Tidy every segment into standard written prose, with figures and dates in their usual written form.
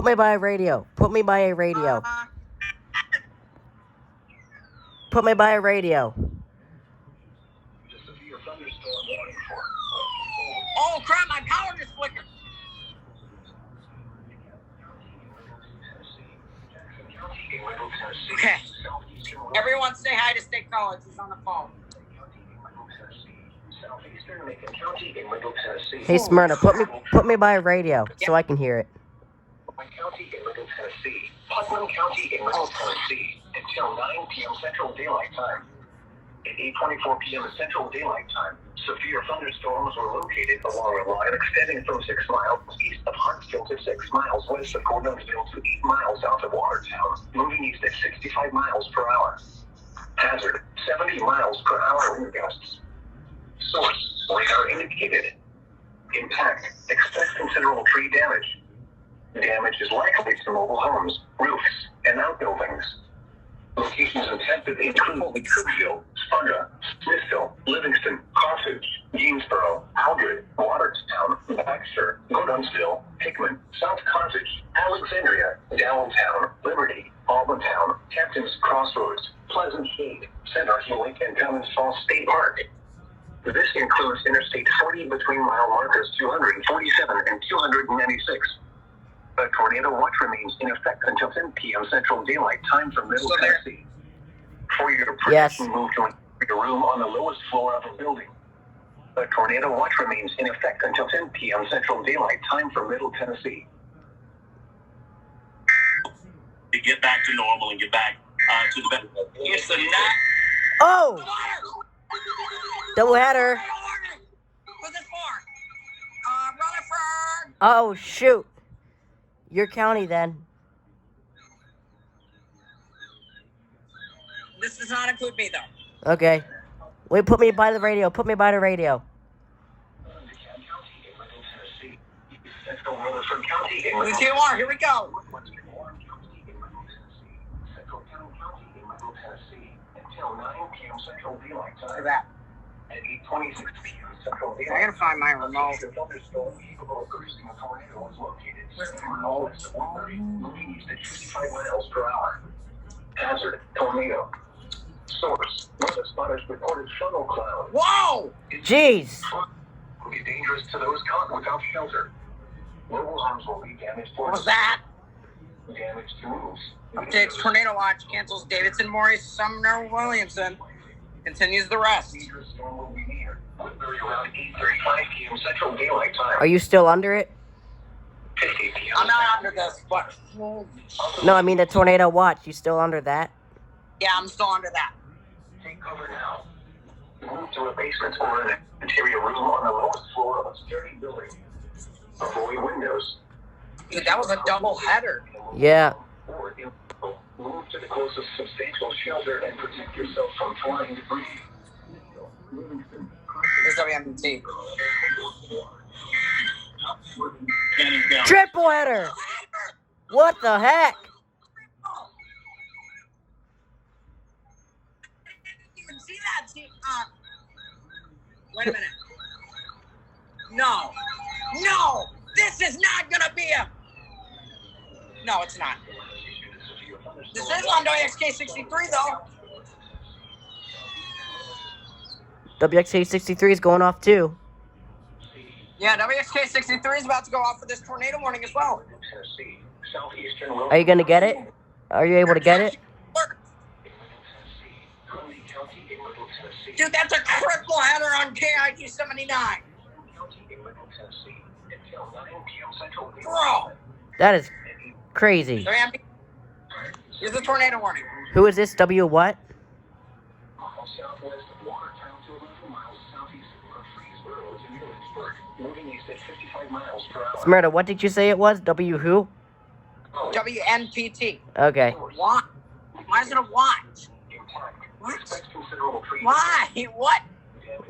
Put me by a radio. Put me by a radio. Put me by a radio. Oh crap, my power just flickered. Okay. Everyone say hi to State College. He's on the phone. Hey Smyrna, put me by a radio so I can hear it. County in Middle Tennessee, Putnam County in Middle Tennessee, until 9 p.m. Central Daylight Time. At 8:24 p.m. Central Daylight Time, severe thunderstorms were located along a line extending from 6 miles east of Huntsville to 6 miles west of Gordonsville to 8 miles south of Watertown, moving east at 65 miles per hour. Hazard, 70 miles per hour wind gusts. Source, radar indicated. Impact, expect considerable tree damage. Damage is likely to mobile homes, roofs, and outbuildings. Locations intended include Cookville, Smyrna, Smithville, Livingston, Carthage, Gainsboro, Algood, Watertown, Baxter, Gordonsville, Hickman, South Carthage, Alexandria, Downtown, Liberty, Allentown, Captain's Crossroads, Pleasant Shade, Center Hewitt, and Cummins Falls State Park. This includes Interstate 40 between mile markers 247 and 296. A tornado watch remains in effect until 10 p.m. Central Daylight Time for Middle Tennessee. For your protection, move to your room on the lowest floor of the building. A tornado watch remains in effect until 10 p.m. Central Daylight Time for Middle Tennessee. To get back to normal and get back to the bed. It's the night. Oh! Double header. What's this for? Rutherford. Oh, shoot. Your county, then. This does not include me, though. Okay. Wait, put me by the radio. Put me by the radio. We two are. Here we go. Look at that. At 8:26 p.m. Central Daylight. I gotta find my remote. Where's the remote? Moving east at 55 miles per hour. Hazard, tornado. Source, weather spotters reported funnel cloud. Whoa! Jeez. Will be dangerous to those caught without shelter. Mobile homes will be damaged. What was that? Damage to roofs. Updates tornado watch cancels Davidson, Morris, Sumner, Williamson. Continues the rest. Dangerous storm will be near. Woodbury around 8:35 p.m. Central Daylight Time. Are you still under it? 50 p.m. I'm not under this, but No, I mean the tornado watch. You still under that? yeah, I'm still under that. Take cover now. Move to a basement or an interior room on the lowest floor of a sturdy building. Avoid windows. Dude, that was a double header. Yeah. Or move to the closest substantial shelter and protect yourself from flying debris. Here's WNPT. Triple header. What the heck? You can see that. Wait a minute. No. No. This is not gonna be a. No, it's not. This is on WXK63 though. WXK63 is going off too. Yeah, WXK63 is about to go off for this tornado warning as well. Are you gonna get it? Are you able to get it? Dude, that's a triple header on KIG79. Bro. That is crazy. Here's the tornado warning. Who is this? W what? Smyrna, what did you say it was? W who? WNPT. Okay. Why? Why is it a watch? What? Why? What?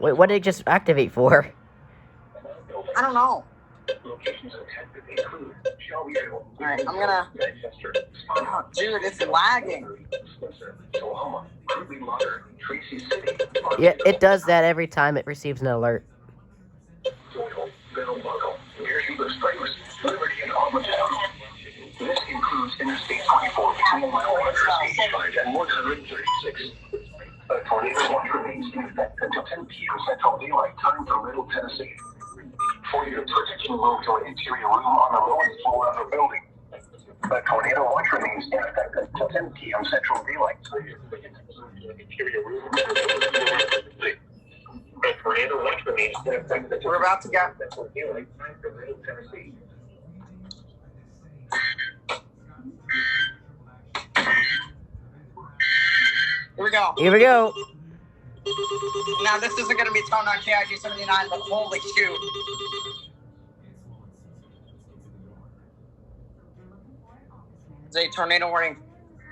Wait, what did it just activate for? I don't know. Alright, I'm gonna. Oh, dude, it's lagging. Yeah, it does that every time it receives an alert. This Tornado protection moved to an interior room on the lowest floor of the building. The tornado watch remains in effect until 10 p.m. Central Daylight Time. The tornado watch remains in effect until We're about to get. Central Daylight Time for Middle Tennessee. Here we go. Here we go. Now, this isn't going to be toned on KIG79, but holy shoot. It's a tornado warning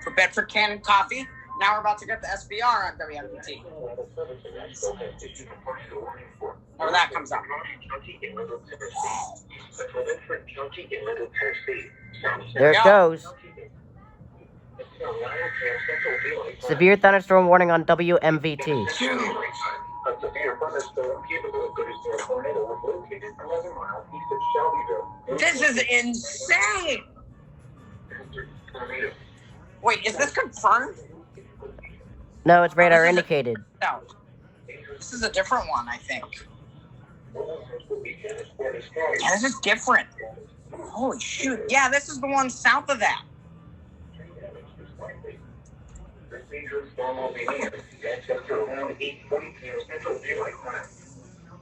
for Bedford Cannon Coffee. Now we're about to get the SBR on WNPT. Whenever that comes up. There it goes. Severe thunderstorm warning on WMVT. A severe thunderstorm capable of producing a tornado was located 11 miles east of Shelbyville. This is insane! Wait, is this confirmed? No, it's radar indicated. No. This is a different one, I think. Yeah, this is different. Holy shoot. Yeah, this is the one south of that. This dangerous storm will be near Manchester around 8:40 p.m. Central Daylight Time.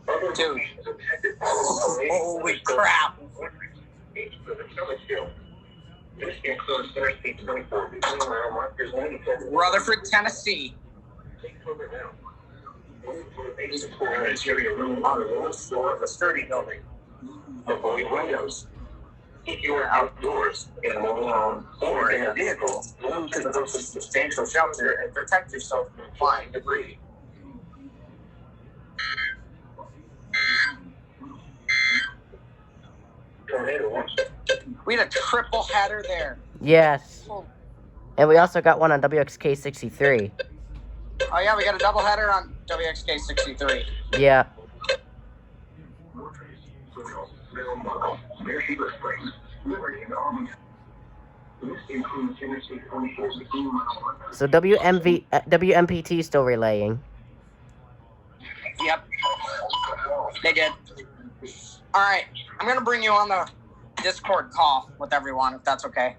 Other Dude. locations affected by Holy crap. This includes Interstate 24 between mile markers 97. Rutherford, Tennessee. Take cover now. Move to the basement floor interior room on the lowest floor of the sturdy building. Avoid windows. If you are outdoors, in a mobile home, or in a vehicle, move to the closest substantial shelter and protect yourself from flying debris. Tornado watch. We had a triple header there. Yes. And we also got one on WXK63. Oh yeah, we got a double header on WXK63. Yeah. So WMPT is still relaying. Yep. They did. Alright, I'm gonna bring you on the Discord call with everyone, if that's okay.